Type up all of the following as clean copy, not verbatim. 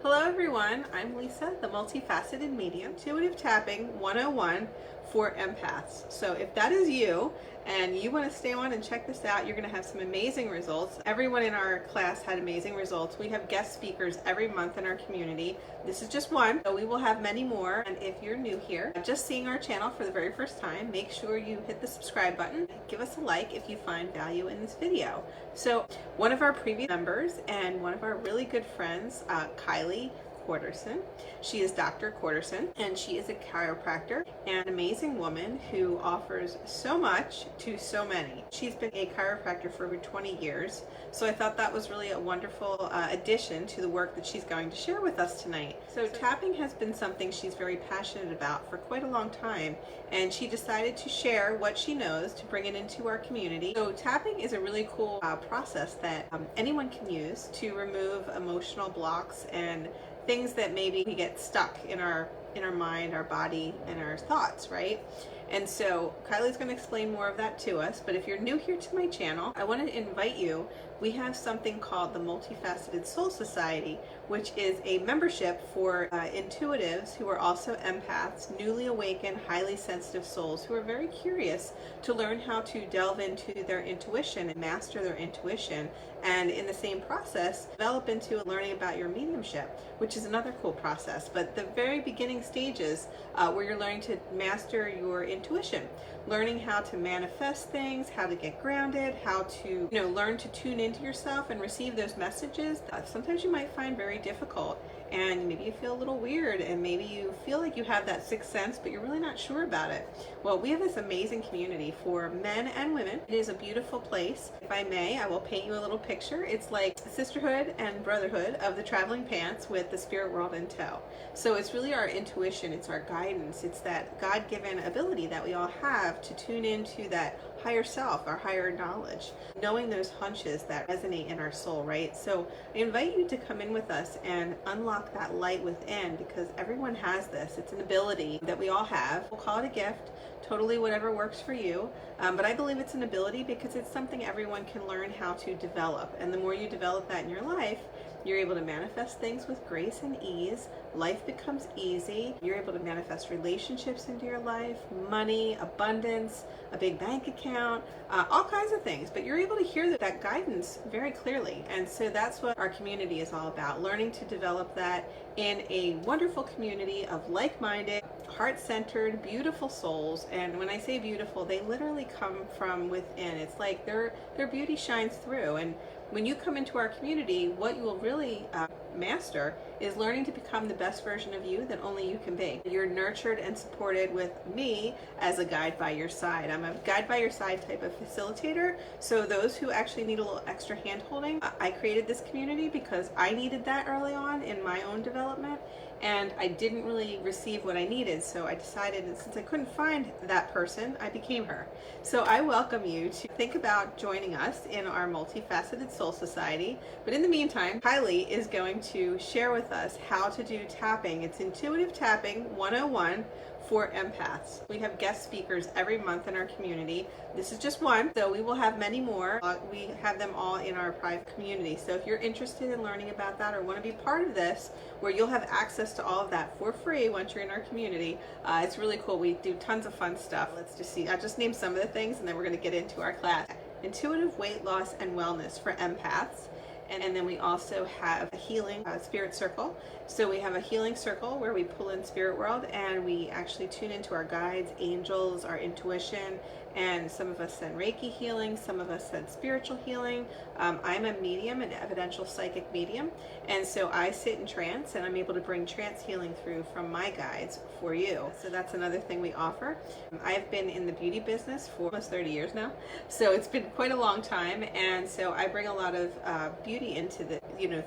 Hello everyone, I'm Lisa, the Multifaceted Medium, Intuitive Tapping 101 for Empaths. So if that is you and you want to stay on and check this out, you're going to have some amazing results. Everyone in our class had amazing results. We have guest speakers every month in our community. This is just one, so we will have many more. And if you're new here, just seeing our channel for the very first time, make sure you hit the subscribe button. Give us a like if you find value in this video. So one of our previous members and one of our really good friends, Kylee Quarterson. She is Dr. Quarterson, and she is a chiropractor and an amazing woman who offers so much to so many. She's been a chiropractor for over 20 years, so I thought that was really a wonderful addition to the work that she's going to share with us tonight. So tapping has been something she's very passionate about for quite a long time, and she decided to share what she knows to bring it into our community. So tapping is a really cool process that anyone can use to remove emotional blocks and things that maybe we get stuck in our mind, our body, and our thoughts, right? And so Kylie's going to explain more of that to us, but if you're new here to my channel, I want to invite you. We have something called the Multifaceted Soul Society, which is a membership for intuitives who are also empaths, newly awakened, highly sensitive souls who are very curious to learn how to delve into their intuition and master their intuition, and in the same process, develop into learning about your mediumship, which is another cool process. But the very beginning stages where you're learning to master your intuition, learning how to manifest things, how to get grounded, how to learn to tune into yourself and receive those messages that sometimes you might find very difficult, and maybe you feel a little weird, and maybe you feel like you have that sixth sense but you're really not sure about it. Well, we have this amazing community for men and women. It is a beautiful place. If I may, I will paint you a little picture. It's like sisterhood and brotherhood of the traveling pants with the spirit world in tow. So it's really our intuition, it's our guidance, it's that God-given ability that we all have to tune into that higher self, our higher knowledge, knowing those hunches that resonate in our soul, right? So I invite you to come in with us and unlock that light within, because everyone has this. It's an ability that we all have. We'll call it a gift, totally whatever works for you. But I believe it's an ability because it's something everyone can learn how to develop. And the more you develop that in your life, you're able to manifest things with grace and ease. Life becomes easy. You're able to manifest relationships into your life, money, abundance, a big bank account, all kinds of things. But you're able to hear that guidance very clearly. And so that's what our community is all about, learning to develop that in a wonderful community of like-minded, heart-centered, beautiful souls. And when I say beautiful, they literally come from within. It's like their beauty shines through. And when you come into our community, what you will really master is learning to become the best version of you that only you can be. You're nurtured and supported with me as a guide by your side. I'm a guide by your side type of facilitator. So those who actually need a little extra hand holding, I created this community because I needed that early on in my own development, and I didn't really receive what I needed. So I decided that since I couldn't find that person, I became her. So I welcome you to think about joining us in our Multifaceted Soul Society. But in the meantime, Kylee is going to share with us how to do tapping. It's Intuitive Tapping 101 for Empaths. We have guest speakers every month in our community. This is just one, so we will have many more. We have them all in our private community. So if you're interested in learning about that or want to be part of this, where you'll have access to all of that for free once you're in our community, it's really cool. We do tons of fun stuff. Let's just see. I'll just name some of the things, and then we're going to get into our class. Intuitive weight loss and wellness for empaths. And then we also have a healing spirit circle. So we have a healing circle where we pull in spirit world and we actually tune into our guides, angels, our intuition, and some of us send Reiki healing, some of us send spiritual healing. I'm a medium, an evidential psychic medium, and so I sit in trance and I'm able to bring trance healing through from my guides for you. So that's another thing we offer. I've been in the beauty business for almost 30 years now, so it's been quite a long time, and so I bring a lot of beauty into the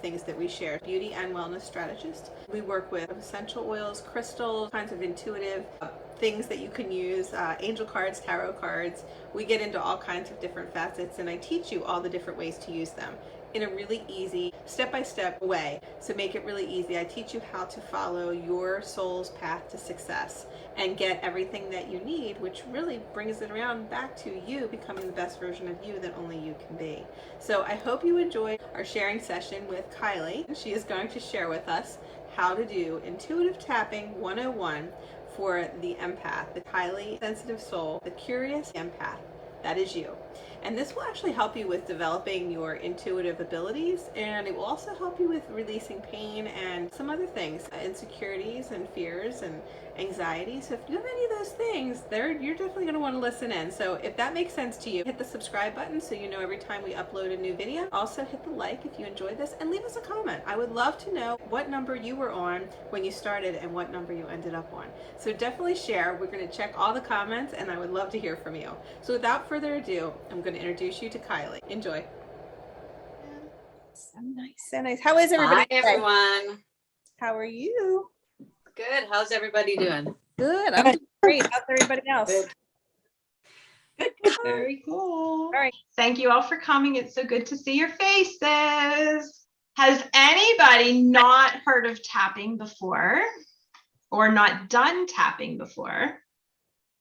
things that we share. Beauty and wellness strategist. We work with essential oils, crystals, kinds of intuitive things that you can use, angel cards, tarot cards. We get into all kinds of different facets, and I teach you all the different ways to use them. in a really easy step-by-step way. So make it really easy. I teach you how to follow your soul's path to success and get everything that you need, which really brings it around back to you becoming the best version of you that only you can be. So I hope you enjoyed our sharing session with Kylee. She is going to share with us how to do Intuitive Tapping 101 for the empath, the highly sensitive soul, the curious empath. That is you. And this will actually help you with developing your intuitive abilities, and it will also help you with releasing pain and some other things, insecurities and fears and anxiety. So if you have any of those things, you're definitely going to want to listen in. So if that makes sense to you, hit the subscribe button so you know every time we upload a new video. Also hit the like if you enjoyed this, and leave us a comment. I would love to know what number you were on when you started and what number you ended up on. So definitely share. We're going to check all the comments, and I would love to hear from you. So without further ado, I'm going to introduce you to Kylee. Enjoy. So nice, so nice. How is everybody? Hi, everyone. How are you? Good. How's everybody doing? Good. I'm doing great. How's everybody else? Good. Very cool. All right. Thank you all for coming. It's so good to see your faces. Has anybody not heard of tapping before or not done tapping before?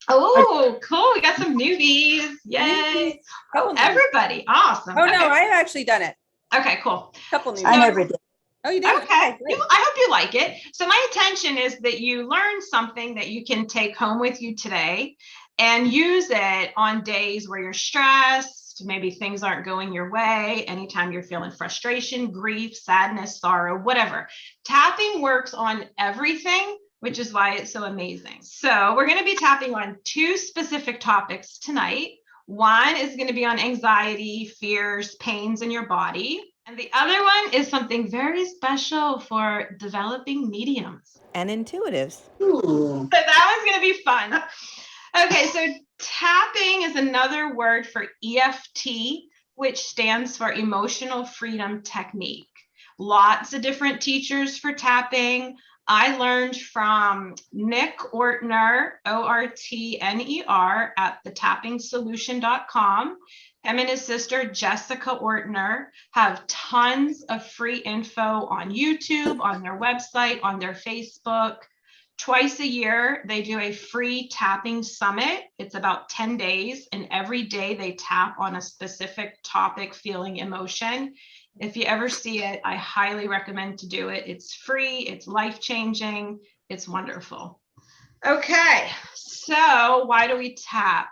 Oh, cool. We got some newbies. Yay. Oh, everybody. Awesome. Oh, no, I've actually done it. Okay, cool. Couple newbies. I never did. Oh, you did? Okay. I hope you like it. So my intention is that you learn something that you can take home with you today and use it on days where you're stressed, maybe things aren't going your way, anytime you're feeling frustration, grief, sadness, sorrow, whatever. Tapping works on everything, which is why it's so amazing. So we're going to be tapping on two specific topics tonight. One is going to be on anxiety, fears, pains in your body. And the other one is something very special for developing mediums and intuitives. So that one's going to be fun. Okay, so tapping is another word for EFT, which stands for Emotional Freedom Technique. Lots of different teachers for tapping. I learned from Nick Ortner, Ortner, at thetappingsolution.com. Him and his sister, Jessica Ortner, have tons of free info on YouTube, on their website, on their Facebook. Twice a year, they do a free tapping summit. It's about 10 days, and every day they tap on a specific topic, feeling, emotion. If you ever see it, I highly recommend to do it. It's free, it's life-changing, it's wonderful. Okay, so why do we tap?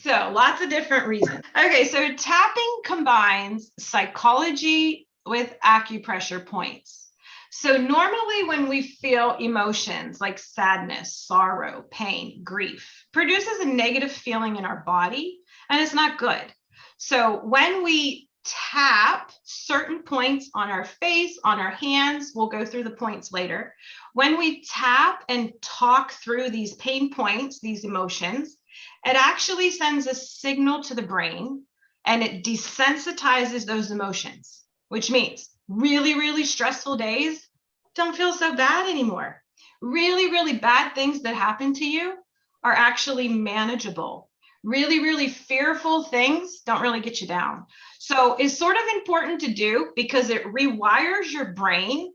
So lots of different reasons. Okay, so tapping combines psychology with acupressure points. So normally when we feel emotions like sadness, sorrow, pain, grief, produces a negative feeling in our body, and it's not good. So when we tap certain points on our face, on our hands, we'll go through the points later. When we tap and talk through these pain points, these emotions, it actually sends a signal to the brain and it desensitizes those emotions, which means really, really stressful days don't feel so bad anymore. Really, really bad things that happen to you are actually manageable. Really, really fearful things don't really get you down. So it's sort of important to do because it rewires your brain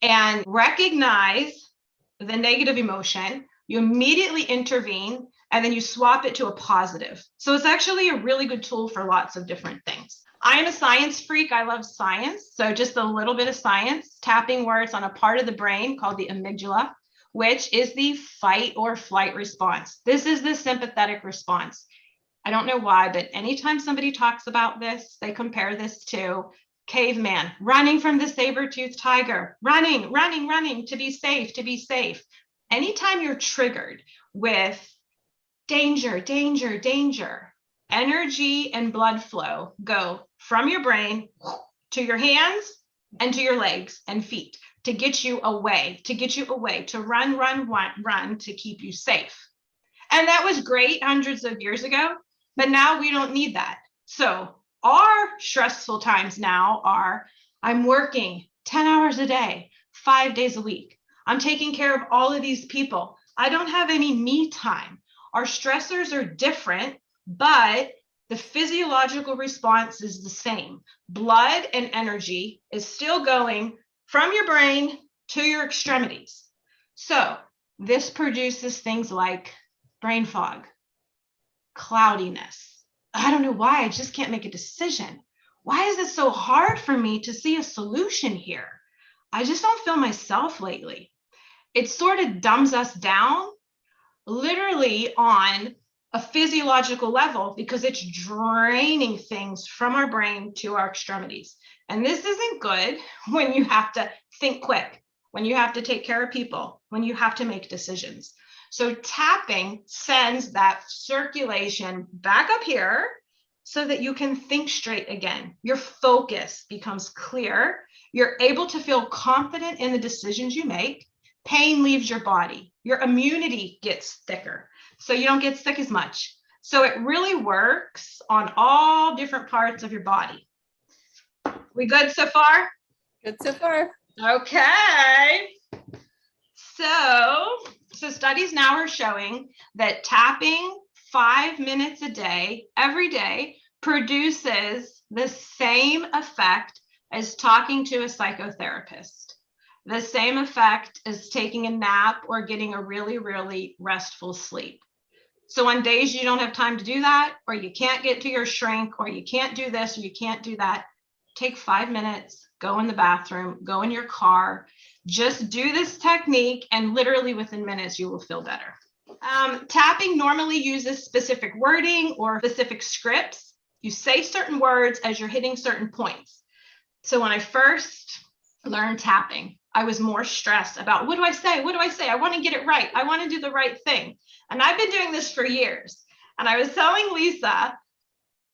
and recognize the negative emotion. You immediately intervene and then you swap it to a positive. So it's actually a really good tool for lots of different things. I'm a science freak. I love science. So just a little bit of science. Tapping works on a part of the brain called the amygdala, which is the fight or flight response. This is the sympathetic response. I don't know why, but anytime somebody talks about this, they compare this to caveman running from the saber-toothed tiger, running to be safe, to be safe. Anytime you're triggered with danger, danger, danger, energy and blood flow go from your brain to your hands and to your legs and feet to get you away, to run, to keep you safe. And that was great hundreds of years ago, but now we don't need that. So our stressful times now are, I'm working 10 hours a day, 5 days a week. I'm taking care of all of these people. I don't have any me time. Our stressors are different, but the physiological response is the same. Blood and energy is still going from your brain to your extremities. So this produces things like brain fog, cloudiness. I don't know why, I just can't make a decision. Why is it so hard for me to see a solution here? I just don't feel myself lately. It sort of dumbs us down, literally on a physiological level, because it's draining things from our brain to our extremities. And this isn't good when you have to think quick, when you have to take care of people, when you have to make decisions. So tapping sends that circulation back up here so that you can think straight again. Your focus becomes clear. You're able to feel confident in the decisions you make. Pain leaves your body. Your immunity gets thicker, so you don't get sick as much. So it really works on all different parts of your body. We good so far? Good so far. Okay. So studies now are showing that tapping 5 minutes a day, every day, produces the same effect as talking to a psychotherapist, the same effect as taking a nap or getting a really, really restful sleep. So on days you don't have time to do that, or you can't get to your shrink, or you can't do this, or you can't do that, take 5 minutes, go in the bathroom, go in your car, just do this technique, and literally within minutes, you will feel better. Tapping normally uses specific wording or specific scripts. You say certain words as you're hitting certain points. So when I first learned tapping, I was more stressed about, what do I say? What do I say? I want to get it right. I want to do the right thing. And I've been doing this for years. And I was telling Lisa,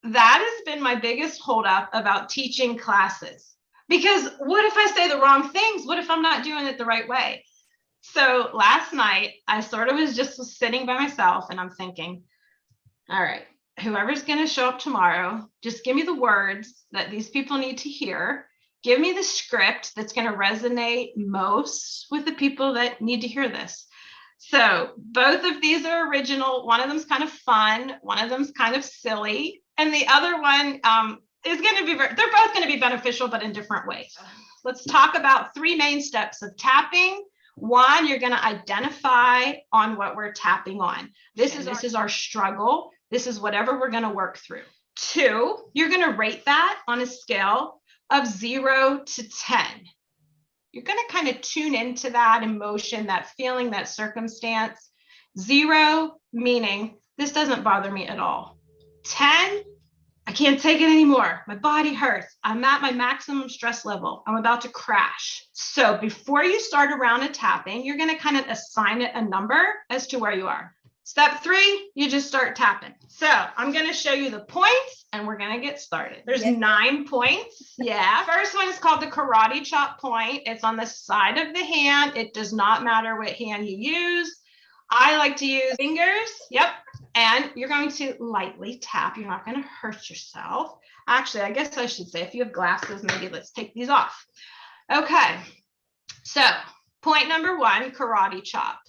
that has been my biggest holdup about teaching classes. Because what if I say the wrong things? What if I'm not doing it the right way? So last night, I sort of was just sitting by myself and I'm thinking, all right, whoever's going to show up tomorrow, just give me the words that these people need to hear. Give me the script that's going to resonate most with the people that need to hear this. So both of these are original. One of them's kind of fun. One of them's kind of silly. And the other one is going to be, they're both going to be beneficial, but in different ways. Let's talk about 3 main steps of tapping. 1, you're going to identify on what we're tapping on. This is our struggle. This is whatever we're going to work through. 2, you're going to rate that on a scale of 0 to 10. You're going to kind of tune into that emotion, that feeling, that circumstance. 0 meaning this doesn't bother me at all. 10, I can't take it anymore. My body hurts. I'm at my maximum stress level. I'm about to crash. So before you start a round of tapping, you're going to kind of assign it a number as to where you are. Step 3, you just start tapping. So I'm going to show you the points and we're going to get started. There's 9 points. Yeah. First one is called the karate chop point. It's on the side of the hand. It does not matter what hand you use. I like to use fingers. Yep. And you're going to lightly tap. You're not going to hurt yourself. Actually, I guess I should say, if you have glasses, maybe let's take these off. Okay. So point number 1, karate chop.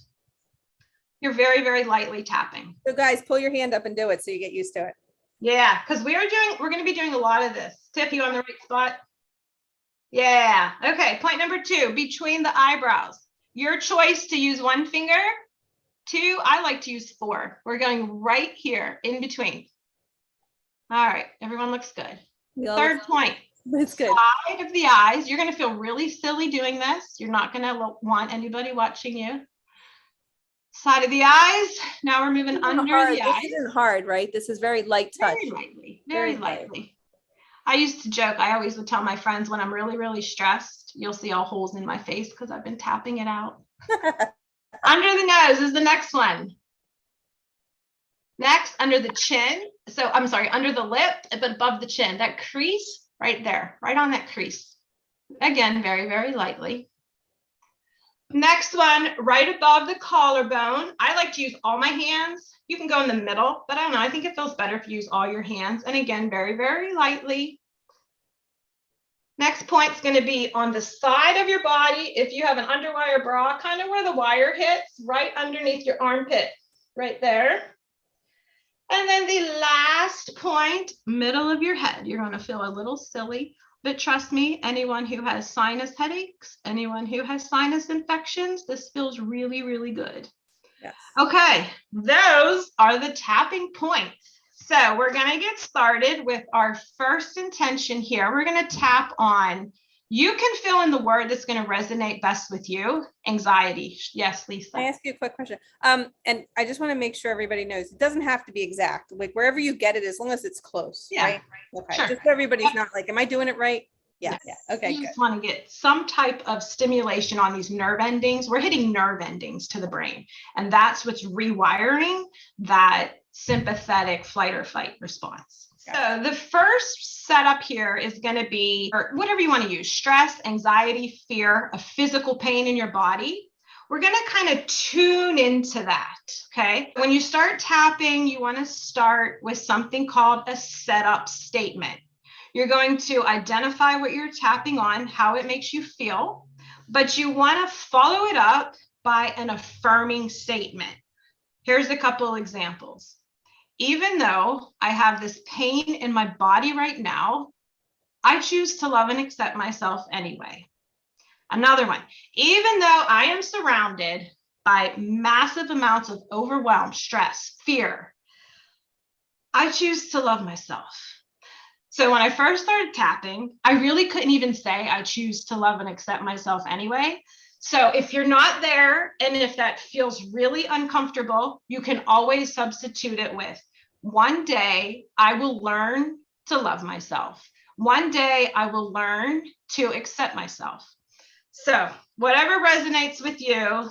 You're very, very lightly tapping. So guys, pull your hand up and do it so you get used to it. Yeah, because we're going to be doing a lot of this. Tiff, you on the right spot? Yeah. Okay. Point number 2, between the eyebrows. Your choice to use 1 finger. 2, I like to use 4. We're going right here in between. All right. Everyone looks good. Third point. It's good. Side of the eyes. You're going to feel really silly doing this. You're not going to want anybody watching you. Side of the eyes. Now we're moving under the eyes. This isn't hard, right? This is very light touch. Very lightly. Very lightly. I used to joke. I always would tell my friends when I'm really, really stressed, you'll see all holes in my face because I've been tapping it out. Under the nose is the next one. Next, under the chin. So I'm sorry, under the lip, but above the chin. That crease right there, right on that crease. Again, very, very lightly. Next one, right above the collarbone. I like to use all my hands. You can go in the middle, but I don't know. I think it feels better if you use all your hands. And again, very, very lightly. Next point is going to be on the side of your body. If you have an underwire bra, kind of where the wire hits, right underneath your armpit, right there. And then the last point, middle of your head. You're going to feel a little silly, but trust me, anyone who has sinus headaches, anyone who has sinus infections, this feels really, really good. Yes. Okay, those are the tapping points. So we're going to get started with our first intention here. We're going to tap on, you can fill in the word that's going to resonate best with you. Anxiety. Yes, Lisa. Can I ask you a quick question? And I just want to make sure everybody knows it doesn't have to be exact. Like wherever you get it, as long as it's close, Yeah, right? Okay. sure. Just so everybody's not like, am I doing it right? Yeah. Yes. Yeah. Okay. You Good. just want to get some type of stimulation on these nerve endings. We're hitting nerve endings to the brain, and that's what's rewiring that sympathetic flight or fight response. So the first setup here is going to be, or whatever you want to use, stress, anxiety, fear, a physical pain in your body. We're going to kind of tune into that, okay? When you start tapping, you want to start with something called a setup statement. You're going to identify what you're tapping on, how it makes you feel, but you want to follow it up by an affirming statement. Here's a couple examples. Even though I have this pain in my body right now, I choose to love and accept myself anyway. Another one, even though I am surrounded by massive amounts of overwhelm, stress, fear, I choose to love myself. So when I first started tapping, I really couldn't even say I choose to love and accept myself anyway. So if you're not there, and if that feels really uncomfortable, you can always substitute it with, one day I will learn to love myself. One day I will learn to accept myself. So whatever resonates with you,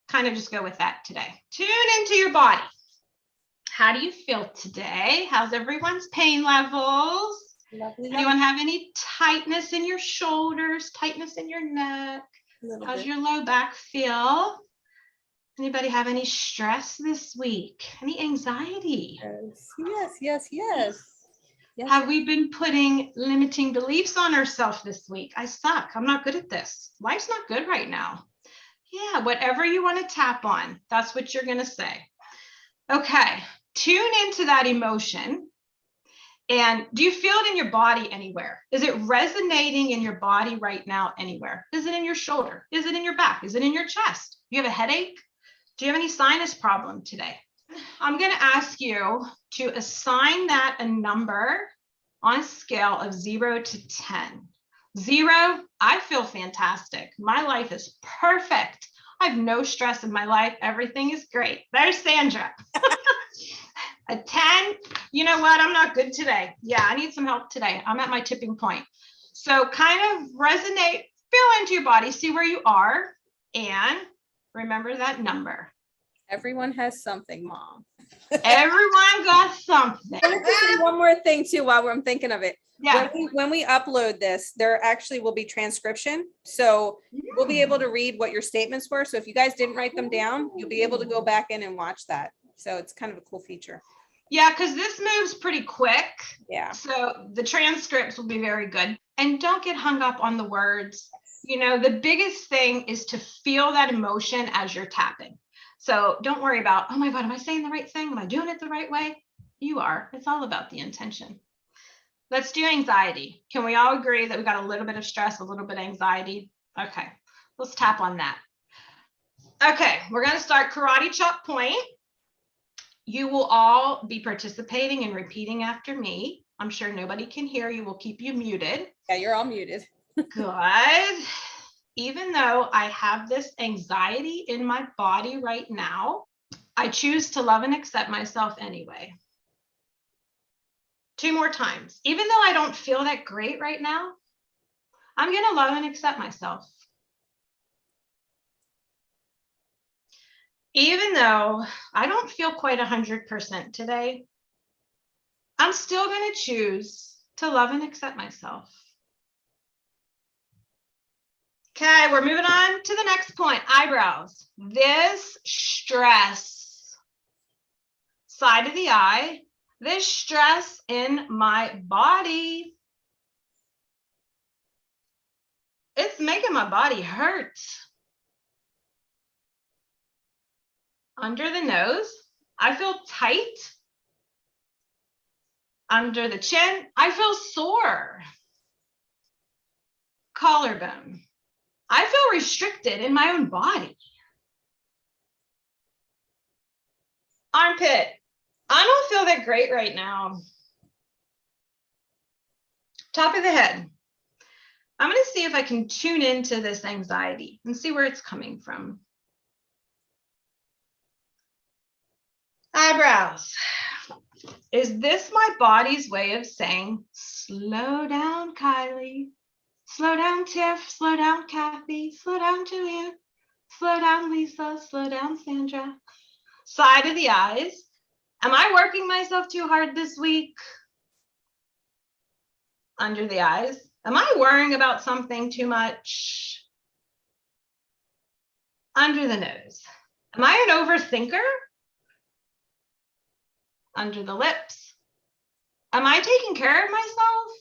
kind of just go with that today. Tune into your body. How do you feel today? How's everyone's pain levels? Lovely. Anyone have any tightness in your shoulders, tightness in your neck? How's your low back feel? Anybody have any stress this week? Any anxiety? Yes. Have we been putting limiting beliefs on ourselves this week? I suck. I'm not good at this. Life's not good right now. Yeah, whatever you want to tap on, that's what you're going to say. Okay, tune into that emotion. And do you feel it in your body anywhere? Is it resonating in your body right now anywhere? Is it in your shoulder? Is it in your back? Is it in your chest? Do you have a headache? Do you have any sinus problem today? I'm going to ask you to assign that a number on a scale of 0 to 10. 0, I feel fantastic. My life is perfect. I have no stress in my life. Everything is great. There's Sandra. A 10, you know what? I'm not good today. Yeah, I need some help today. I'm at my tipping point. So kind of resonate, feel into your body, see where you are, and remember that number. Everyone has something, Mom. Everyone got something. Let me just say one more thing too while I'm thinking of it. Yeah. When we upload this, there actually will be transcription. So we'll be able to read what your statements were. So if you guys didn't write them down, you'll be able to go back in and watch that. So it's kind of a cool feature. Yeah, because this moves pretty quick. Yeah. So the transcripts will be very good. And don't get hung up on the words. You know, the biggest thing is to feel that emotion as you're tapping. So don't worry about, oh my God, am I saying the right thing? Am I doing it the right way? You are. It's all about the intention. Let's do anxiety. Can we all agree that we got a little bit of stress, a little bit of anxiety? Okay, let's tap on that. Okay, we're going to start karate chop point. You will all be participating and repeating after me. I'm sure nobody can hear you. We'll keep you muted. Yeah, you're all muted. Good. Even though I have this anxiety in my body right now, I choose to love and accept myself anyway. 2 more times. Even though I don't feel that great right now, I'm going to love and accept myself. Even though I don't feel quite 100% today, I'm still going to choose to love and accept myself. Okay, we're moving on to the next point, eyebrows. This stress, side of the eye, this stress in my body, it's making my body hurt. Under the nose, I feel tight Under the chin, I feel sore. Collarbone, I feel restricted in my own body. Armpit, I don't feel that great right now. Top of the head, I'm going to see if I can tune into this anxiety and see where it's coming from. Eyebrows, is this my body's way of saying, slow down, Kylee? Slow down, Tiff. Slow down, Kathy. Slow down, Julia. Slow down, Lisa. Slow down, Sandra. Side of the eyes. Am I working myself too hard this week? Under the eyes. Am I worrying about something too much? Under the nose. Am I an overthinker? Under the lips. Am I taking care of myself?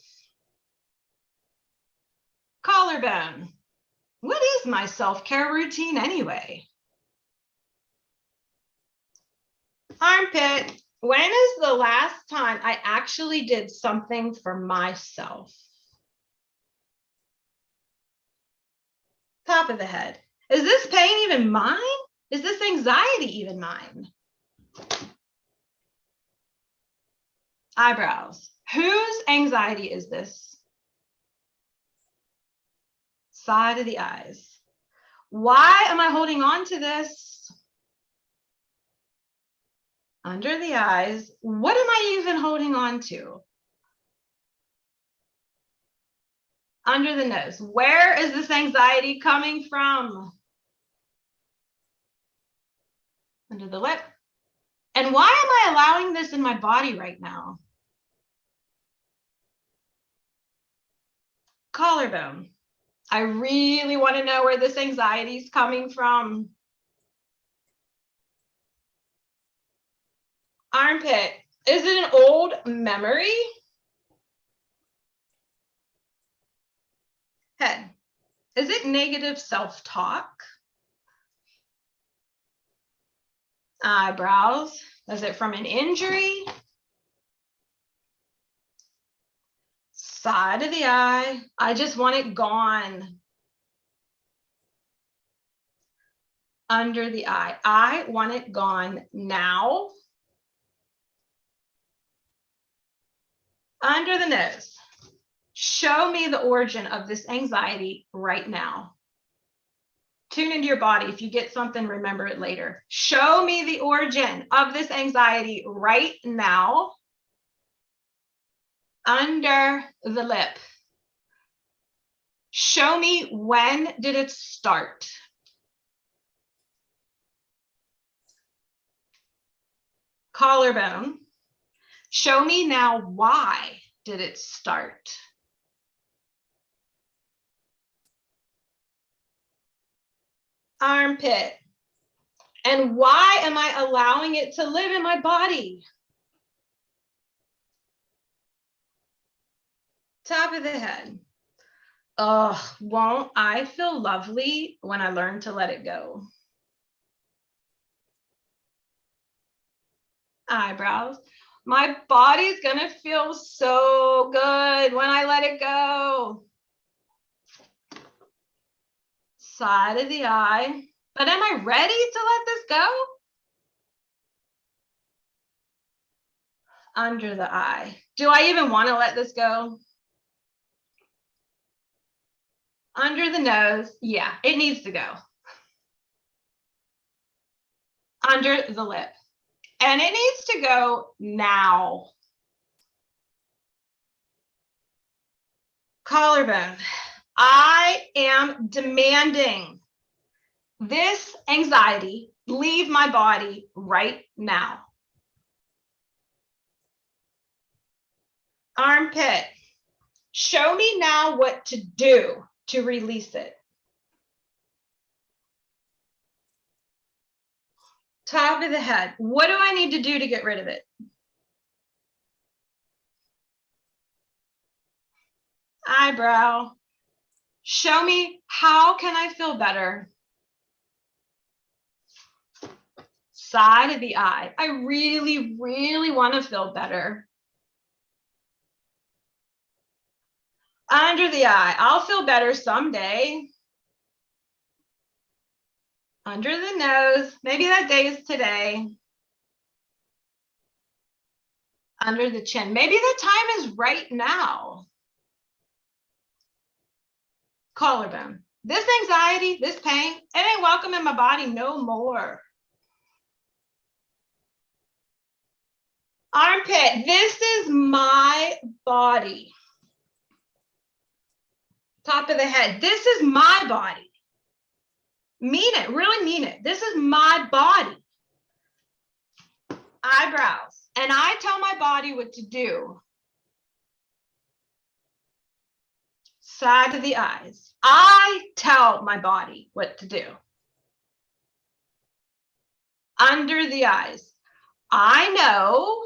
Collarbone. What is my self-care routine anyway? Armpit. When is the last time I actually did something for myself? Top of the head. Is this pain even mine? Is this anxiety even mine? Eyebrows. Whose anxiety is this? Side of the eyes. Why am I holding on to this? Under the eyes. What am I even holding on to? Under the nose. Where is this anxiety coming from? Under the lip. And why am I allowing this in my body right now? Collarbone. I really want to know where this anxiety is coming from. Armpit. Is it an old memory? Head. Is it negative self-talk? Eyebrows. Is it from an injury? Side of the eye. I just want it gone. Under the eye. I want it gone now. Under the nose. Show me the origin of this anxiety right now. Tune into your body. If you get something, remember it later. Show me the origin of this anxiety right now. Under the lip. Show me, when did it start? Collarbone. Show me now, why did it start? Armpit. And why am I allowing it to live in my body? Top of the head. Oh, won't I feel lovely when I learn to let it go? Eyebrows. My body's gonna feel so good when I let it go. Side of the eye. But am I ready to let this go? Under the eye. Do I even want to let this go? Under the nose. Yeah, it needs to go. Under the lip. And it needs to go now. Collarbone. I am demanding this anxiety leave my body right now. Armpit. Show me now what to do to release it. Top of the head. What do I need to do to get rid of it? Eyebrow. Show me, how can I feel better? Side of the eye. I really, really want to feel better. Under the eye. I'll feel better someday. Under the nose. Maybe that day is today. Under the chin. Maybe the time is right now. Collarbone. This anxiety, this pain, it ain't welcome in my body no more. Armpit. This is my body. Top of the head. This is my body. Mean it. Really mean it. This is my body. Eyebrows. And I tell my body what to do. Side of the eyes. I tell my body what to do. Under the eyes. I know,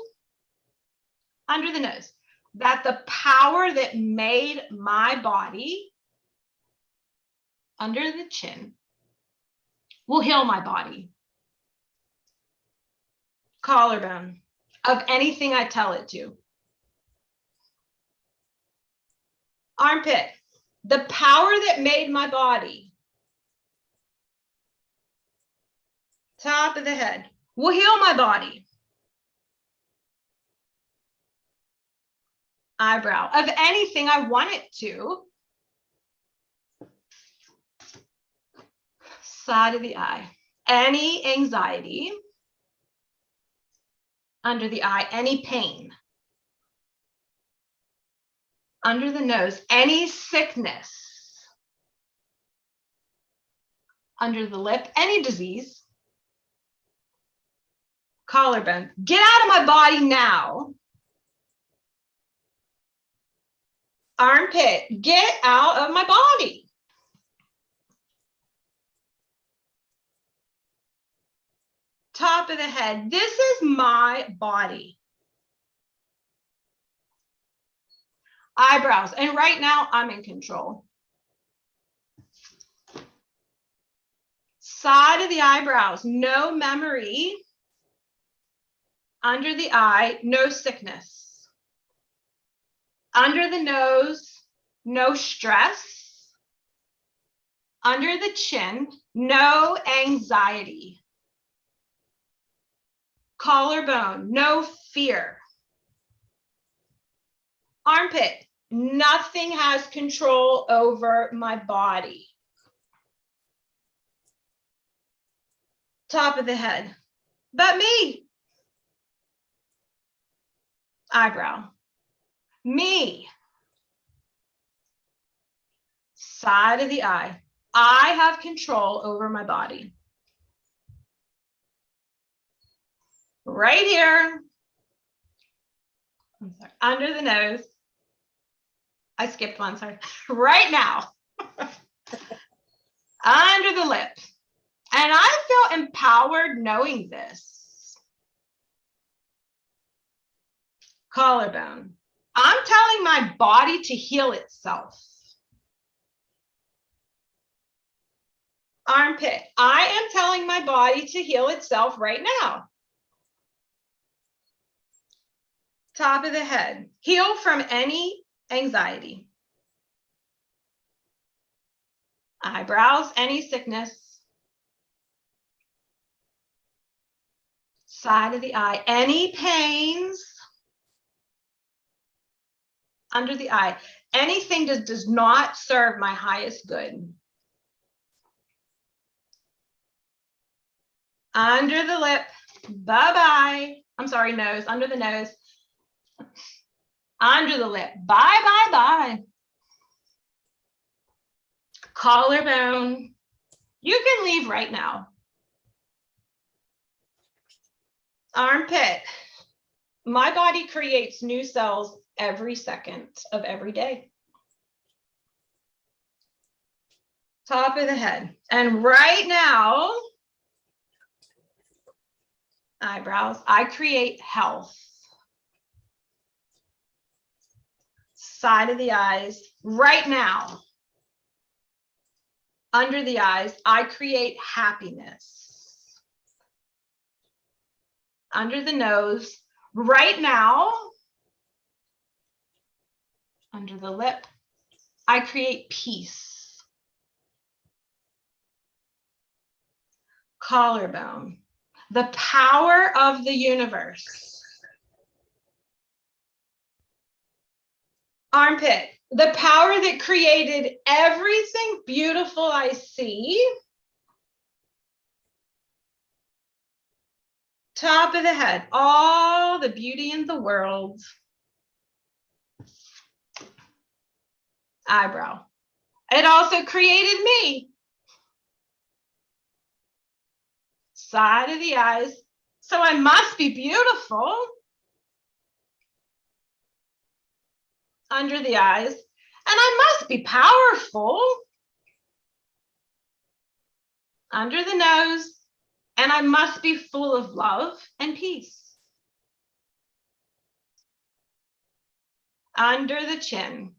under the nose, that the power that made my body, under the chin, will heal my body. Collarbone. Of anything I tell it to. Armpit. The power that made my body. Top of the head. Will heal my body. Eyebrow. Of anything I want it to. Side of the eye. Any anxiety. Under the eye, any pain. Under the nose, any sickness. Under the lip, any disease. Collarbone, get out of my body now. Armpit, get out of my body. Top of the head, this is my body. Eyebrows, and right now I'm in control. Side of the eyebrows, no memory. Under the eye, no sickness. Under the nose, no stress. Under the chin, no anxiety. Collarbone, no fear. Armpit, nothing has control over my body. Top of the head, but me. Eyebrow, me. Side of the eye, I have control over my body. Right here. I'm sorry. Under the nose. I skipped one, sorry. Right now. Under the lip. And I feel empowered knowing this. Collarbone. I'm telling my body to heal itself. Armpit. I am telling my body to heal itself right now. Top of the head. Heal from any anxiety. Eyebrows, any sickness. Side of the eye, any pains. Under the eye, anything that does not serve my highest good. Under the lip, bye-bye. I'm sorry, nose, under the nose. Under the lip, bye. Collarbone, you can leave right now. Armpit, my body creates new cells every second of every day. Top of the head, and right now, eyebrows, I create health. Side of the eyes, right now. Under the eyes, I create happiness. Under the nose, right now. Under the lip, I create peace. Collarbone. The power of the universe. Armpit. The power that created everything beautiful I see. Top of the head. All the beauty in the world. Eyebrow. It also created me. Side of the eyes. So I must be beautiful. Under the eyes. And I must be powerful. Under the nose. And I must be full of love and peace. Under the chin.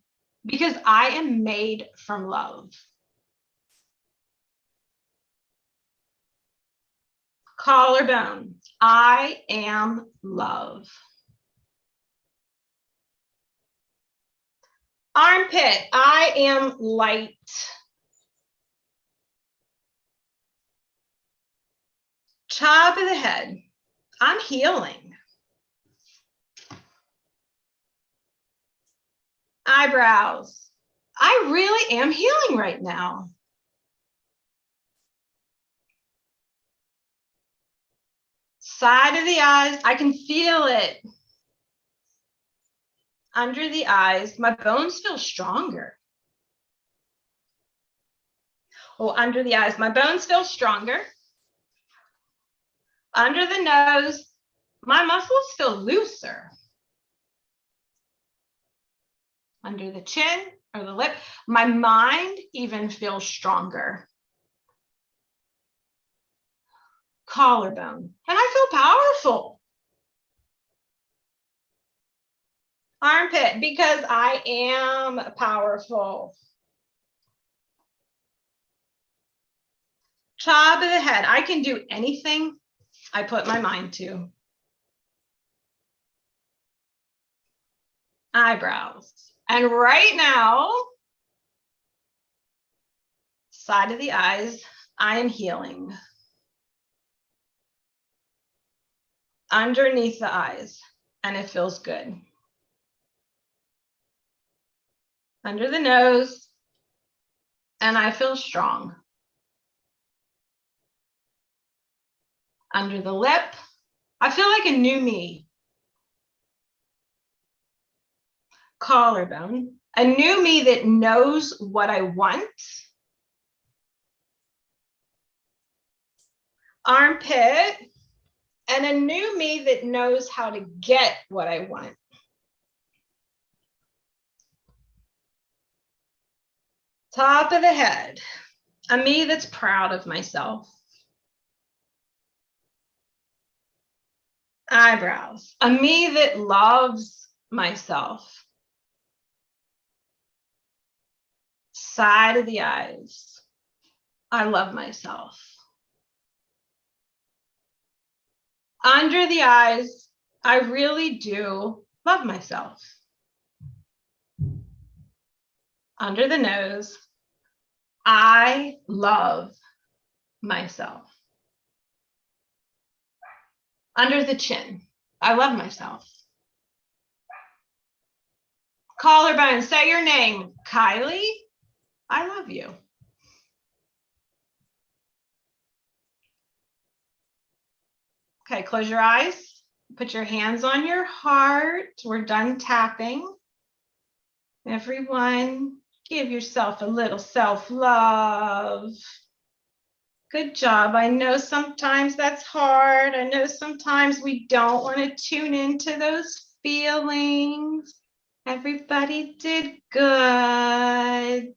Because I am made from love. Collarbone. I am love. Armpit. I am light. Top of the head. I'm healing. Eyebrows. I really am healing right now. Side of the eyes, I can feel it. Under the eyes, my bones feel stronger. Oh, under the eyes, my bones feel stronger. Under the nose, my muscles feel looser. Under the chin or the lip, my mind even feels stronger. Collarbone, and I feel powerful. Armpit, because I am powerful. Top of the head, I can do anything I put my mind to. Eyebrows. And right now, side of the eyes, I am healing. Underneath the eyes, and it feels good. Under the nose, and I feel strong. Under the lip, I feel like a new me. Collarbone, a new me that knows what I want. Armpit, and a new me that knows how to get what I want. Top of the head, a me that's proud of myself. Eyebrows, a me that loves myself. Side of the eyes, I love myself. Under the eyes, I really do love myself. Under the nose, I love myself. Under the chin, I love myself. Collarbone, say your name. Kylee, I love you. Okay, close your eyes. Put your hands on your heart. We're done tapping. Everyone, give yourself a little self-love. Good job. I know sometimes that's hard. I know sometimes we don't want to tune into those feelings. Everybody did good.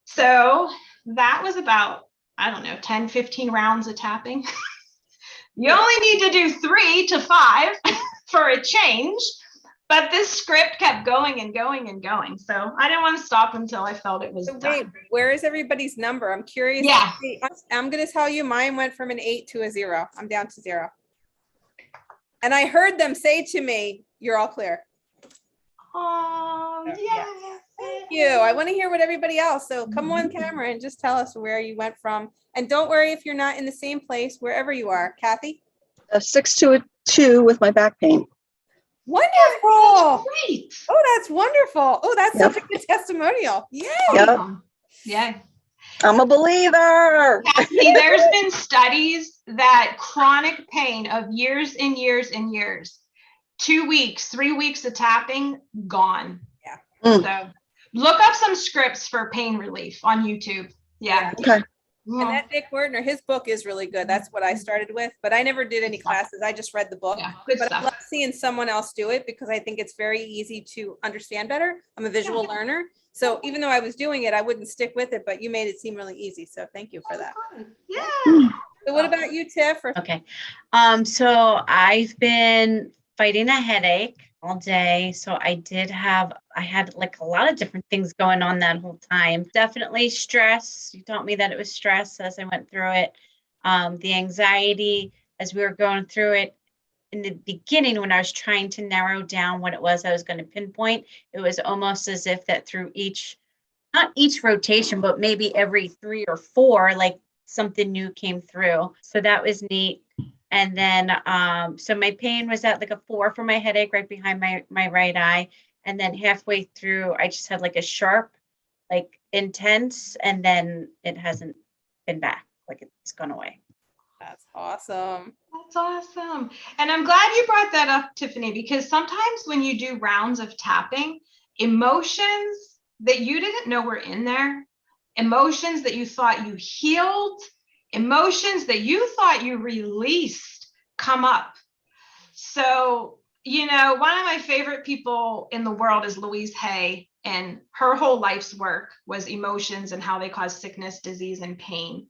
So that was about, I don't know, 10, 15 rounds of tapping. You only need to do 3 to 5 for a change, but this script kept going and going and going. So I didn't want to stop until I felt it was So done. wait, where is everybody's number? I'm curious. Yeah. I'm going to tell you mine went from an 8 to a 0. I'm down to 0. And I heard them say to me, you're all clear. Oh, Yeah. yes. Thank you. I want to hear what everybody else. So come on camera and just tell us where you went from. And don't worry if you're not in the same place, wherever you are. Kathy? 6 to a 2 with my back pain. Wonderful. Great. Oh, that's wonderful. Oh, that's Yep. such a good testimonial. Yay. Yep. Awesome. Yeah. I'm a believer. Kathy, there's been studies that chronic pain of years and years and years, 2 weeks, 3 weeks of tapping, gone. Yeah. So look up some scripts for pain relief on YouTube. Yeah. Okay. And that Nick Wertner, his book is really good. That's what I started with, but I never did any classes. I just read the book. Yeah, good But I stuff. love seeing someone else do it because I think it's very easy to understand better. I'm a visual learner. So even though I was doing it, I wouldn't stick with it, but you made it seem really easy. So thank you for that. Yeah. So what about you, Tiff? Or Okay. So I've been fighting a headache all day. So I had like a lot of different things going on that whole time. Definitely stress. You told me that it was stress as I went through it. The anxiety as we were going through it. In the beginning, when I was trying to narrow down what it was I was going to pinpoint, it was almost as if that through not each rotation, but maybe every 3 or 4, like something new came through. So that was neat. And then, so my pain was at like a 4 for my headache right behind my right eye. And then halfway through, I just had like a sharp, like intense, and then it hasn't been back. Like it's gone away. that's awesome. That's awesome. And I'm glad you brought that up, Tiffany, because sometimes when you do rounds of tapping, emotions that you didn't know were in there, emotions that you thought you healed, emotions that you thought you released come up. So, one of my favorite people in the world is Louise Hay, and her whole life's work was emotions and how they cause sickness, disease, and pain.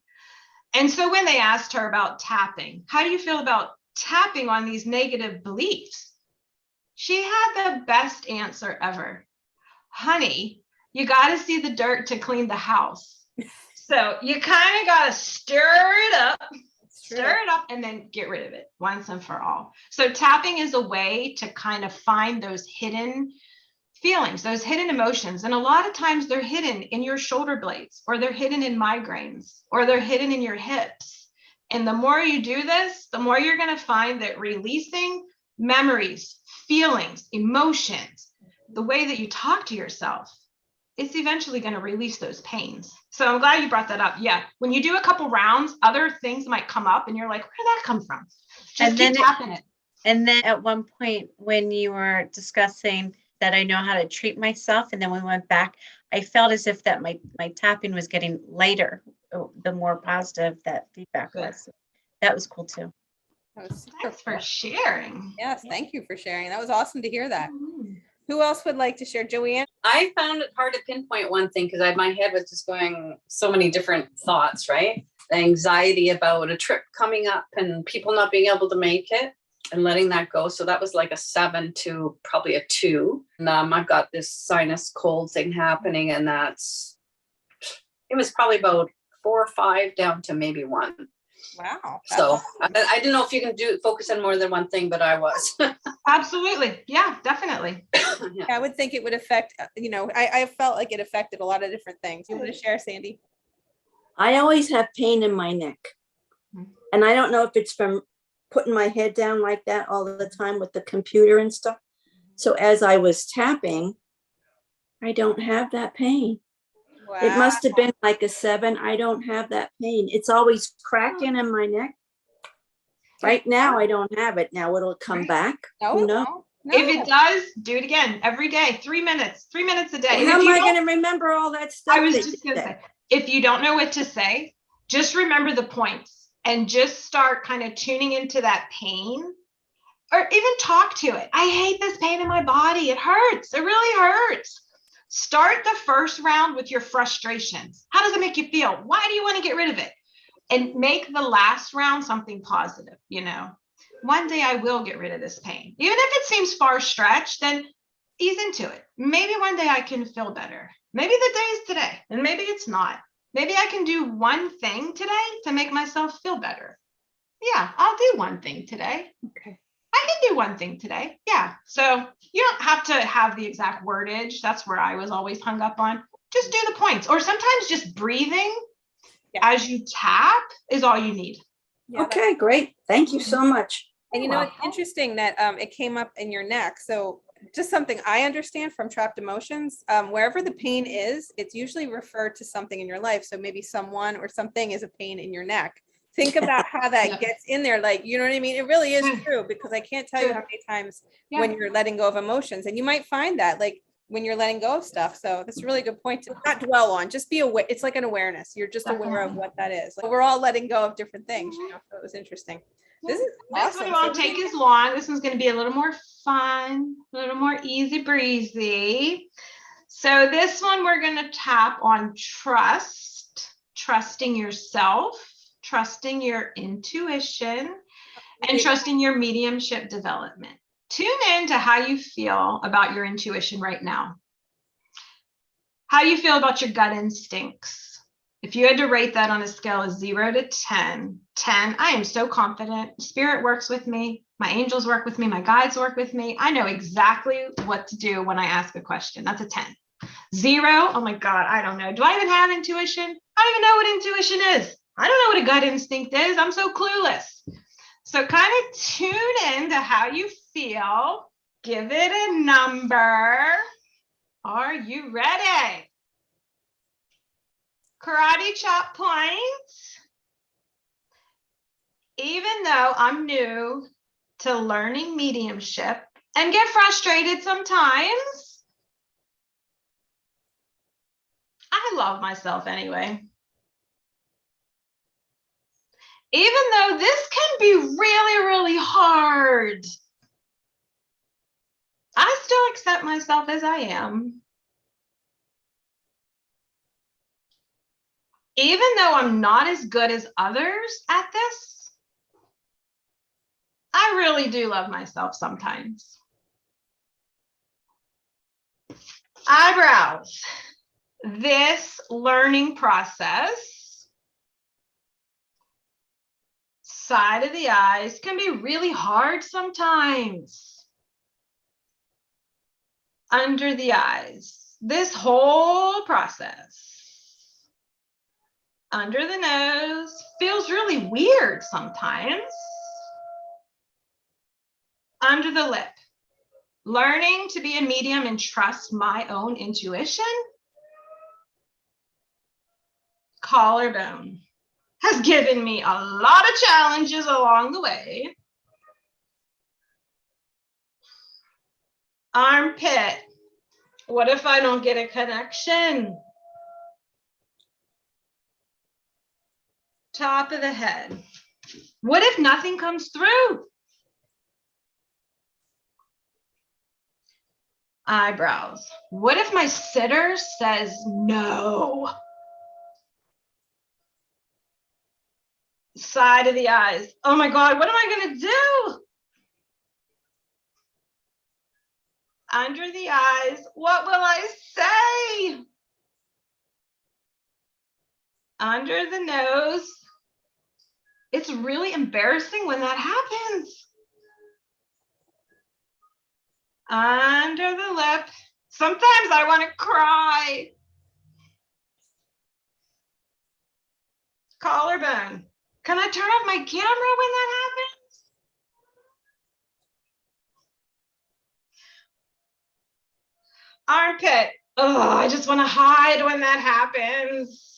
And so when they asked her about tapping, how do you feel about tapping on these negative beliefs? She had the best answer ever. Honey, you got to see the dirt to clean the house. So you kind of got to stir it up and then get rid of it once and for all. So tapping is a way to kind of find those hidden feelings, those hidden emotions. And a lot of times they're hidden in your shoulder blades, or they're hidden in migraines, or they're hidden in your hips. And the more you do this, the more you're going to find that releasing memories, feelings, emotions, the way that you talk to yourself, it's eventually going to release those pains. So I'm glad you brought that up. Yeah. When you do a couple rounds, other things might come up and you're like, where did that come from? Just And keep then tapping it. And then at one point when you were discussing that I know how to treat myself, and then we went back, I felt as if that my tapping was getting lighter, the more positive that feedback was. That was cool too. That was super Thanks for cool. sharing. Yes, thank you for sharing. That was awesome to hear that. Mhm. Who else would like to share? Joanne? I found it hard to pinpoint one thing because my head was just going so many different thoughts, right? The anxiety about a trip coming up and people not being able to make it and letting that go. So that was like a 7 to probably a 2. And I've got this sinus cold thing happening, and it was probably about 4 or 5 down to maybe 1. Wow. So I didn't know if you can focus on more than one thing, but I was. Absolutely. Yeah, definitely. Yeah. I would think it would affect, I felt like it affected a lot of different things. You want to share, Sandy? I always have pain in my neck. And I don't know if it's from putting my head down like that all the time with the computer and stuff. So as I was tapping, I don't have that pain. Wow. It must have been like a 7. I don't have that pain. It's always cracking in my neck. Right now, I don't have it. Now it'll come back. No, Who it knows? won't. No. If it does, do it again every day, 3 minutes a day. And How if am you I don't- going to remember all that stuff? I was that just you going to said? say, if you don't know what to say, just remember the points and just start kind of tuning into that pain, or even talk to it. I hate this pain in my body. It hurts. It really hurts. Start the first round with your frustrations. How does it make you feel? Why do you want to get rid of it? And make the last round something positive. One day I will get rid of this pain. Even if it seems far stretched, then ease into it. Maybe one day I can feel better. Maybe the day is today, and maybe it's not. Maybe I can do one thing today to make myself feel better. Yeah, I'll do one thing today. Okay. I can do one thing today. Yeah. So you don't have to have the exact wordage. That's where I was always hung up on. Just do the points. Or sometimes just breathing as you tap is all you need. Yeah, Okay, great. Thank you so much. and you know, it's interesting that it came up in your neck. So just something I understand from trapped emotions, wherever the pain is, it's usually referred to something in your life. So maybe someone or something is a pain in your neck. Think about how that gets in there. Like, you know what I mean? It really is true, because I can't tell you how many times when you're letting go of emotions, and you might find that like when you're letting go of stuff. So that's a really good point to not dwell on, just be aware. It's like an awareness. You're just aware of what that is. Like, we're all letting go of different things, you know? So it was interesting. This is awesome. This one won't take as long. This one's going to be a little more fun, a little more easy breezy. So this one, we're going to tap on trust, trusting yourself, trusting your intuition, and trusting your mediumship development. Tune in to how you feel about your intuition right now. How do you feel about your gut instincts? If you had to rate that on a scale of 0 to 10, 10, I am so confident. Spirit works with me. My angels work with me. My guides work with me. I know exactly what to do when I ask a question. That's a 10. 0, oh my God, I don't know. Do I even have intuition? I don't even know what intuition is. I don't know what a gut instinct is. I'm so clueless. So kind of tune in to how you feel. Give it a number. Are you ready? Karate chop points. Even though I'm new to learning mediumship and get frustrated sometimes, I love myself anyway. Even though this can be really, really hard, I still accept myself as I am. Even though I'm not as good as others at this, I really do love myself sometimes. Eyebrows. This learning process, side of the eyes, can be really hard sometimes. Under the eyes, this whole process. Under the nose feels really weird sometimes. Under the lip, learning to be a medium and trust my own intuition. Collarbone has given me a lot of challenges along the way. Armpit, what if I don't get a connection? Top of the head, what if nothing comes through? Eyebrows, what if my sitter says no? Side of the eyes, oh my God, what am I gonna do? Under the eyes, what will I say? Under the nose, it's really embarrassing when that happens. Under the lip, sometimes I want to cry. Collarbone, can I turn off my camera when that happens? Armpit, oh, I just want to hide when that happens.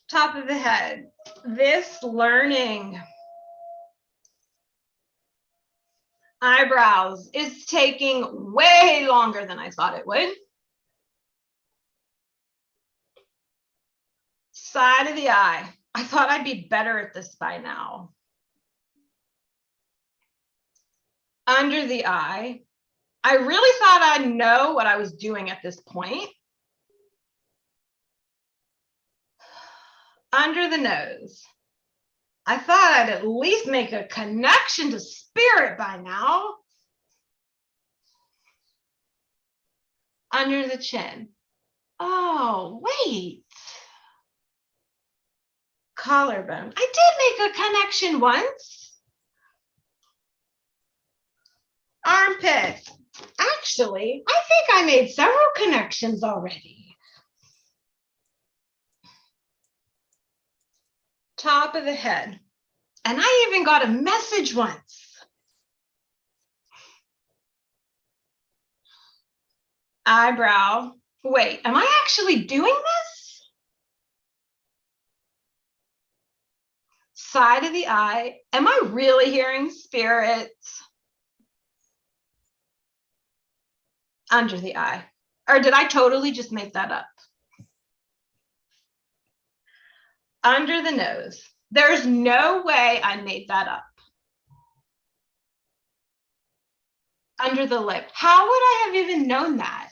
Top of the head, this learning. Eyebrows is taking way longer than I thought it would. Side of the eye, I thought I'd be better at this by now. Under the eye, I really thought I'd know what I was doing at this point. Under the nose, I thought I'd at least make a connection to spirit by now. Under the chin, oh, wait. Collarbone. I did make a connection once. Armpit. Actually, I think I made several connections already. Top of the head. And I even got a message once. Eyebrow. Wait, am I actually doing this? Side of the eye. Am I really hearing spirits? Under the eye. Or did I totally just make that up? Under the nose. There's no way I made that up. Under the lip. How would I have even known that?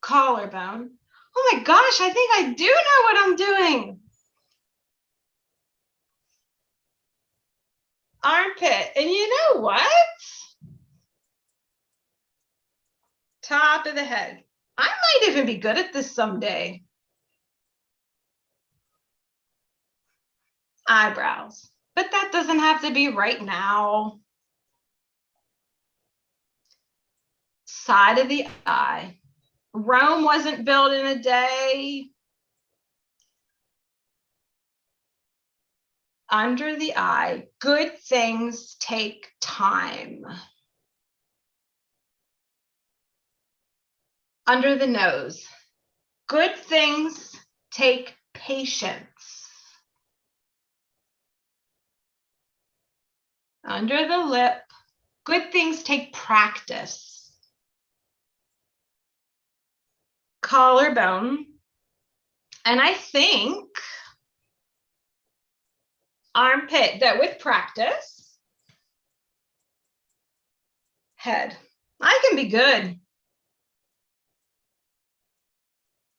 Collarbone. Oh my gosh, I think I do know what I'm doing. Armpit. And you know what? Top of the head. I might even be good at this someday. Eyebrows. But that doesn't have to be right now. Side of the eye. Rome wasn't built in a day. Under the eye. Good things take time. Under the nose. Good things take patience. Under the lip. Good things take practice. Collarbone. And I think armpit, that with practice. Head. I can be good.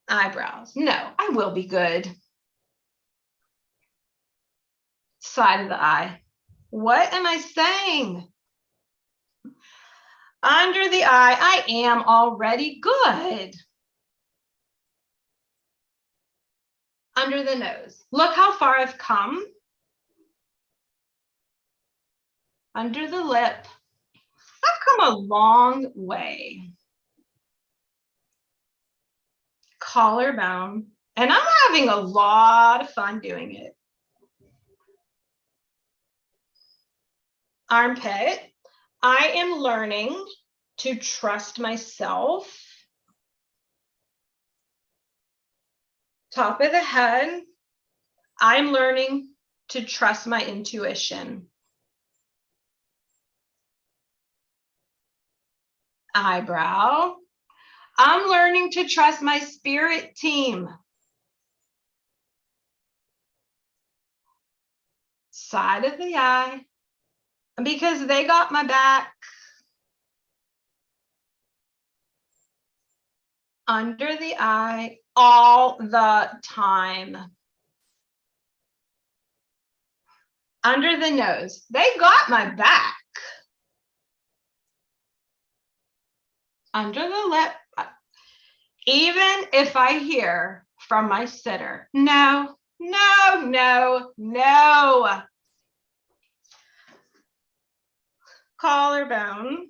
Eyebrows. No, I will be good. Side of the eye. What am I saying? Under the eye, I am already good. Under the nose. Look how far I've come. Under the lip. I've come a long way. Collarbone. And I'm having a lot of fun doing it. Armpit. I am learning to trust myself. Top of the head. I'm learning to trust my intuition. Eyebrow. I'm learning to trust my spirit team. Side of the eye. Because they got my back. Under the eye all the time. Under the nose. They got my back. Under the lip. Even if I hear from my sitter, no, no, no, no. Collarbone.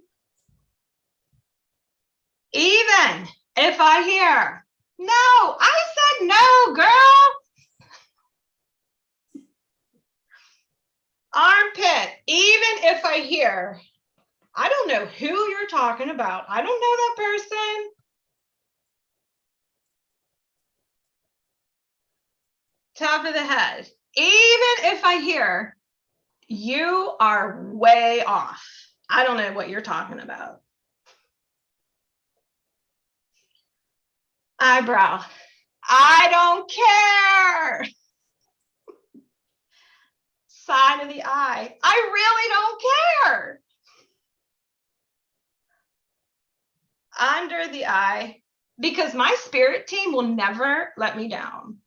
Even if I hear, no, I said no, girl. Armpit. Even if I hear, I don't know who you're talking about. I don't know that person. Top of the head. Even if I hear, you are way off. I don't know what you're talking about. Eyebrow. I don't care. Side of the eye. I really don't care. Under the eye. Because my spirit team will never let me down.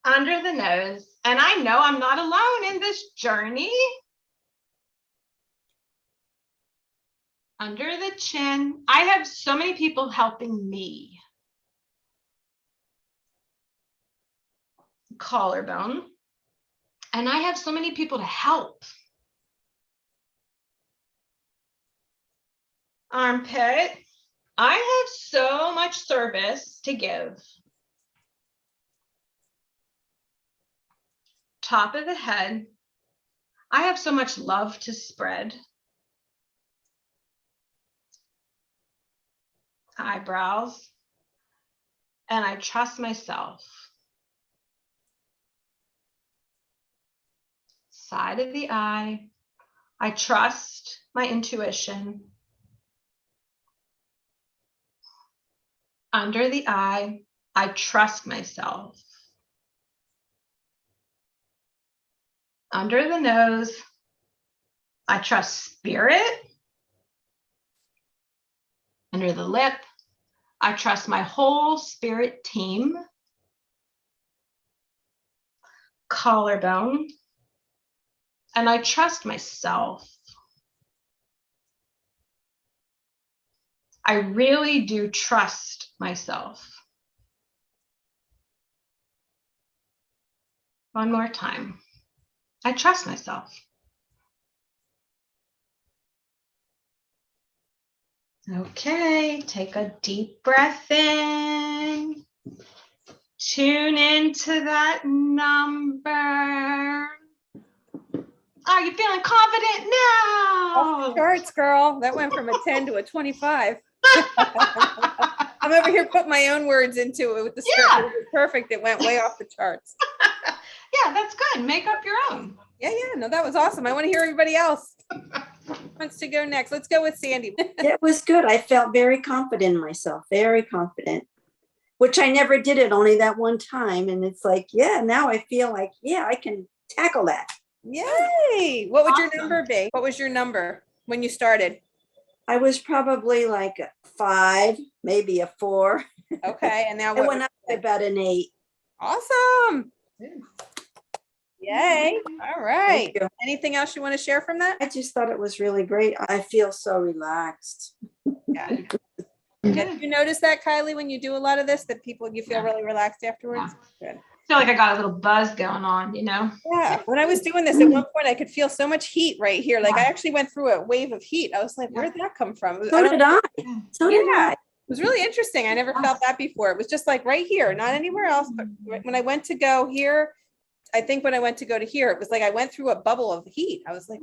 Under the nose. And I know I'm not alone in this journey. Under the chin. I have so many people helping me. collarbone. And I have so many people to help. Armpit. I have so much service to give. Top of the head. I have so much love to spread. Eyebrows. And I trust myself. Side of the eye. I trust my intuition. Under the eye, I trust myself. Under the nose, I trust spirit. Under the lip, I trust my whole spirit team. Collarbone, and I trust myself. I really do trust myself. One more time. I trust myself. Okay, take a deep breath in. Tune into that number. Are you feeling confident now? Off the charts, girl. That went from a 10 to a 25. I'm over here putting my own words into it with the script. Yeah. It was perfect. It went way off the charts. Yeah, that's good. Make up your own. Yeah, no, that was awesome. I want to hear everybody else. Who wants to go next? Let's go with Sandy. It was good. I felt very confident in myself, very confident, which I never did it only that one time. And it's like, yeah, now I feel like, yeah, I can tackle that. Yay! What would your Awesome. number be? What was your number when you started? I was probably like a 5, maybe a 4. Okay, and now I what? went up to about an 8. Awesome! Yay! All right. Thank you. Anything else you want to share from that? I just thought it was really great. I feel so relaxed. Yeah. Did you notice that, Kylie, when you do a lot of this, that you feel really relaxed afterwards? Good. I feel like I got a little buzz going on, you know? Yeah. When I was doing this, at one point, I could feel so much heat right here. Like I actually went through a wave of heat. I was like, where did that come from? So did I. So did Yeah. I. It was really interesting. I never felt that before. It was just like right here, not anywhere else. But when I went to go here, I think when I went to go to here, it was like I went through a bubble of heat. I was like,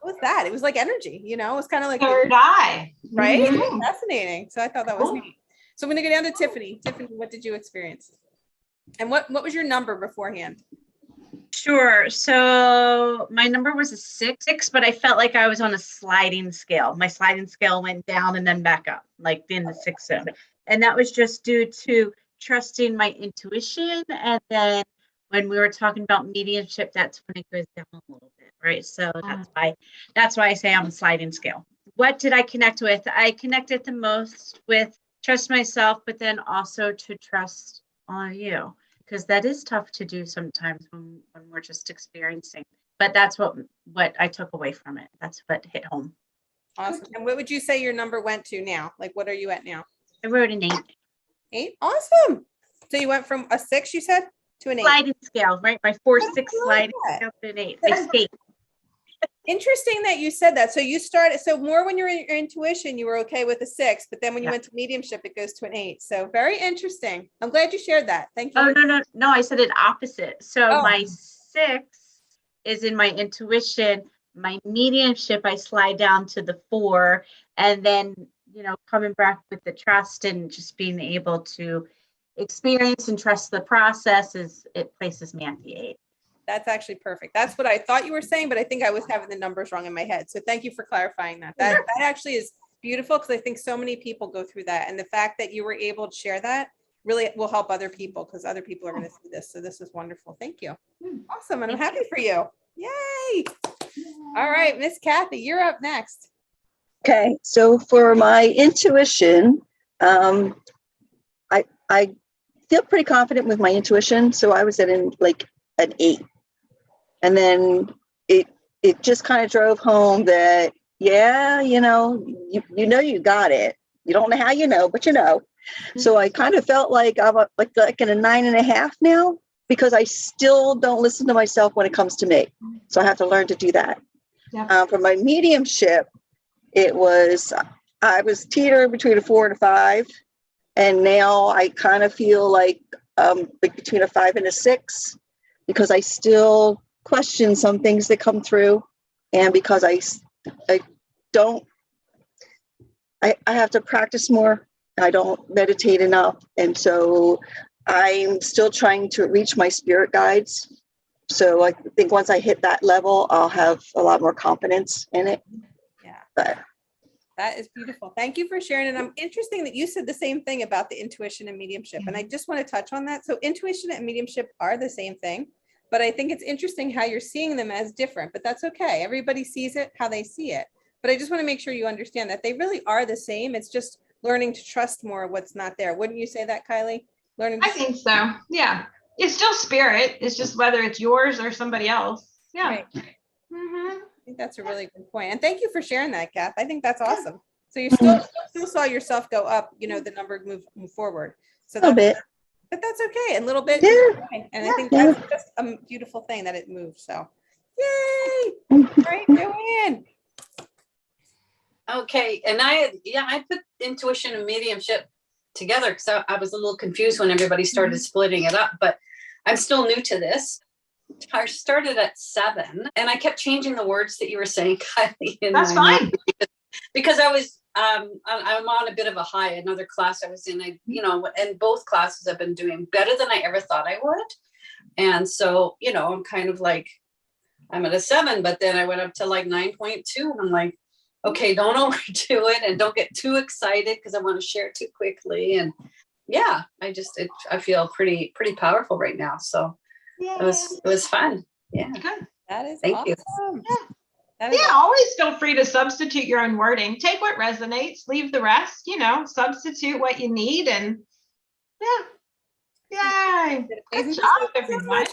what was that? It was like energy, you know? It was kind of like Third eye. right? Mhm. Fascinating. So I thought that was neat. So I'm going to go down to Tiffany. Tiffany, what did you experience? And what was your number beforehand? Sure. So my number was a 6, but I felt like I was on a sliding scale. My sliding scale went down and then back up, like in the 6 zone. And that was just due to trusting my intuition. And then when we were talking about mediumship, that's when it goes down a little bit, right? So that's why I say I'm a sliding scale. What did I connect with? I connected the most with trust myself, but then also to trust all of you, because that is tough to do sometimes when we're just experiencing. But that's what I took away from it. That's what hit home. Awesome. And what would you say your number went to now? Like, what are you at now? I wrote an 8. 8? Awesome. So you went from a 6, you said, to an 8. Sliding scale, right? My 4-6 I like sliding that. scale to an 8. I skate. Interesting that you said that. So you started, so more when you're in your intuition, you were okay with a 6, but then when you went to mediumship, it goes to an 8. So very interesting. I'm glad you shared that. Thank you. Oh, no, I said it opposite. So Oh. my 6 is in my intuition. My mediumship, I slide down to the 4, and then, coming back with the trust and just being able to experience and trust the process it places me at the 8. That's actually perfect. That's what I thought you were saying, but I think I was having the numbers wrong in my head. So thank you for clarifying that. That actually is beautiful, because I think so many people go through that. And the fact that you were able to share that really will help other people, because other people are going to see this. So this is wonderful. Thank you. Awesome. And I'm happy for you. Yay. All right, Miss Kathy, you're up next. Okay, so for my intuition, I feel pretty confident with my intuition. So I was at an 8. And then it just kind of drove home that, yeah, you got it. You don't know how but you know. So I kind of felt like I'm like in a 9.5 now. because I still don't listen to myself when it comes to me. So I have to learn to do that. Yep. For my mediumship, I was teetering between a 4 and a 5. And now I kind of feel like between a 5 and a 6, because I still question some things that come through. And because I have to practice more. I don't meditate enough. And so I'm still trying to reach my spirit guides. So I think once I hit that level, I'll have a lot more confidence in it. Yeah. But that is beautiful. Thank you for sharing. And I'm interesting that you said the same thing about the intuition and mediumship. And I just want to touch on that. So intuition and mediumship are the same thing, but I think it's interesting how you're seeing them as different, but that's okay. Everybody sees it how they see it. But I just want to make sure you understand that they really are the same. It's just learning to trust more of what's not there. Wouldn't you say that, Kylee? I think so. Yeah. It's still spirit. It's just whether it's yours or somebody else. Yeah. Right. Mm-hmm. I think that's a really good point. And thank you for sharing that, Kath. I think that's awesome. So you still saw yourself go up, you know, the number move forward. So a little bit. But that's okay. A little bit. Yeah. Okay. And I think that's just a beautiful thing that it moved. So yay. All right, Joanne. Okay. And I put intuition and mediumship together because I was a little confused when everybody started splitting it up, but I'm still new to this. I started at 7 and I kept changing the words that you were saying, Kylee. That's fine. Because I was, I'm on a bit of a high. Another class I was in, and both classes I've been doing better than I ever thought I would. And so, I'm kind of like, I'm at a 7, but then I went up to like 9.2 and I'm like, okay, don't overdo it and don't get too excited because I want to share too quickly. And yeah, I feel pretty powerful right now. So it was fun. Yeah. Good. That is Thank awesome. you. Yeah. That is Yeah, always feel free to substitute your own wording. Take what resonates, leave the rest, substitute what you need. And yay. Good job, everyone.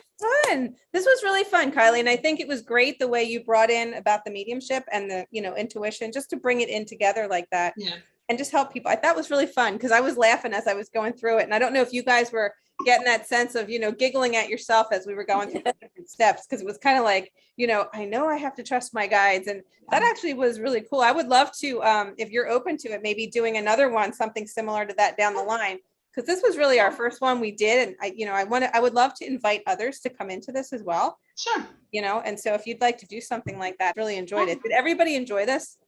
Fun. This was really fun, Kylee. And I think it was great the way you brought in about the mediumship and the, intuition, just to bring it in together like that. Yeah. And just help people. I thought it was really fun because I was laughing as I was going through it. And I don't know if you guys were getting that sense of, giggling at yourself as we were going through the different steps, because it was kind of like, I know I have to trust my guides. And that actually was really cool. I would love to, if you're open to it, maybe doing another one, something similar to that down the line, because this was really our first one we did. And I would love to invite others to come into this as well. Sure. And so if you'd like to do something like that, really enjoyed it. Did everybody enjoy this?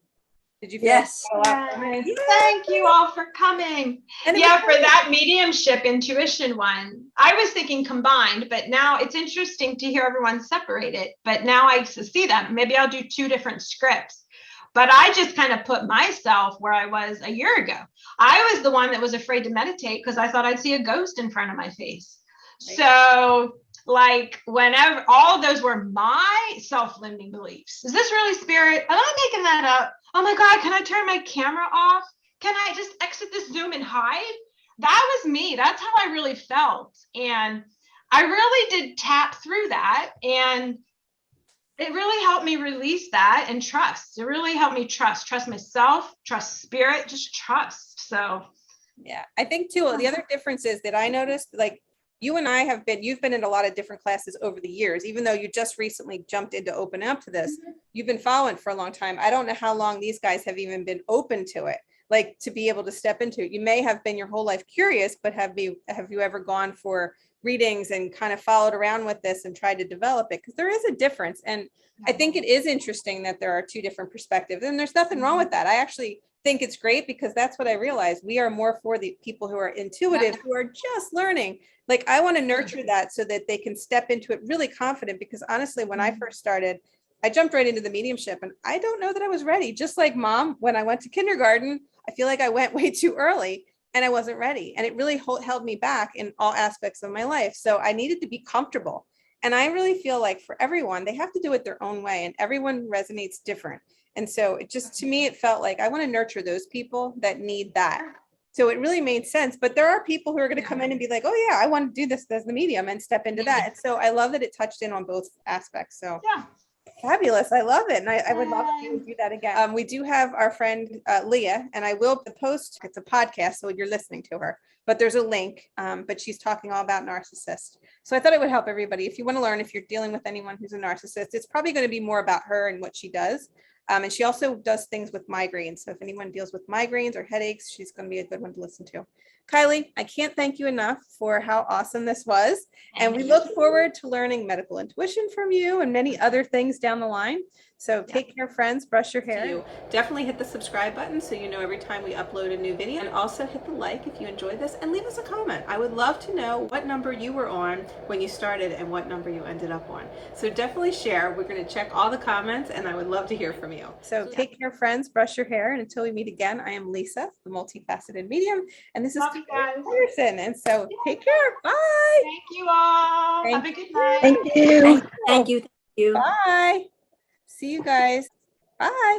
Did you feel Yes. Thank you all for coming. And for that mediumship intuition one, I was thinking combined, but now it's interesting to hear everyone separated. But now I see that maybe I'll do 2 different scripts. But I just kind of put myself where I was a year ago. I was the one that was afraid to meditate because I thought I'd see a ghost in front of my face. Right. So like whenever all of those were my self-limiting beliefs. Is this really spirit? Am I making that up? Oh my God, can I turn my camera off? Can I just exit this Zoom and hide? That was me. That's how I really felt. And I really did tap through that. And it really helped me release that and trust. It really helped me trust myself, trust spirit, just trust. So yeah, I think too, the other difference is that I noticed, like, you and I you've been in a lot of different classes over the years, even though you just recently jumped into open up to this, you've been following for a long time. I don't know how long these guys have even been open to it, like to be able to step into it. You may have been your whole life curious, but have you ever gone for readings and kind of followed around with this and tried to develop it? Because there is a difference. And I think it is interesting that there are 2 different perspectives, and there's nothing wrong with that. I actually think it's great because that's what I realized. We are more for the people who are intuitive, who are just learning. Like, I want to nurture that so that they can step into it really confident, because honestly, when I first started, I jumped right into the mediumship and I don't know that I was ready. Just like Mom, when I went to kindergarten, I feel like I went way too early and I wasn't ready. And it really held me back in all aspects of my life. So I needed to be comfortable. And I really feel like for everyone, they have to do it their own way, and everyone resonates different. And so it just, to me, it felt like I want to nurture those people that need that. So it really made sense. But there are people who are going to come in and be like, oh yeah, I want to do this as the medium and step into that. And so I love that it touched in on both aspects. So Fabulous. I love it. And I would love if you would do that again. We do have our friend Leah, and I will post, it's a podcast, so you're listening to her, but there's a link, but she's talking all about narcissists. So I thought it would help everybody. If you want to learn, if you're dealing with anyone who's a narcissist, it's probably going to be more about her and what she does. And she also does things with migraines. So if anyone deals with migraines or headaches, she's going to be a good one to listen to. Kylee, I can't thank you enough for how awesome this was. And we look forward to learning medical intuition from you and many other things down the line. So take care, friends. Brush your hair. You definitely hit the subscribe button so you know every time we upload a new video, and also hit the like if you enjoyed this, and leave us a comment. I would love to know what number you were on when you started and what number you ended up on. So definitely share. We're going to check all the comments, and I would love to hear from you. So take care, friends. Brush your hair. And until we meet again, I am Lisa, the multifaceted medium, and this is Love you guys. Kylee Quarterson. And so take care. Bye. Thank you all. Have a good night. Thank you. Thank you. Thank you. Bye. See you guys. Bye.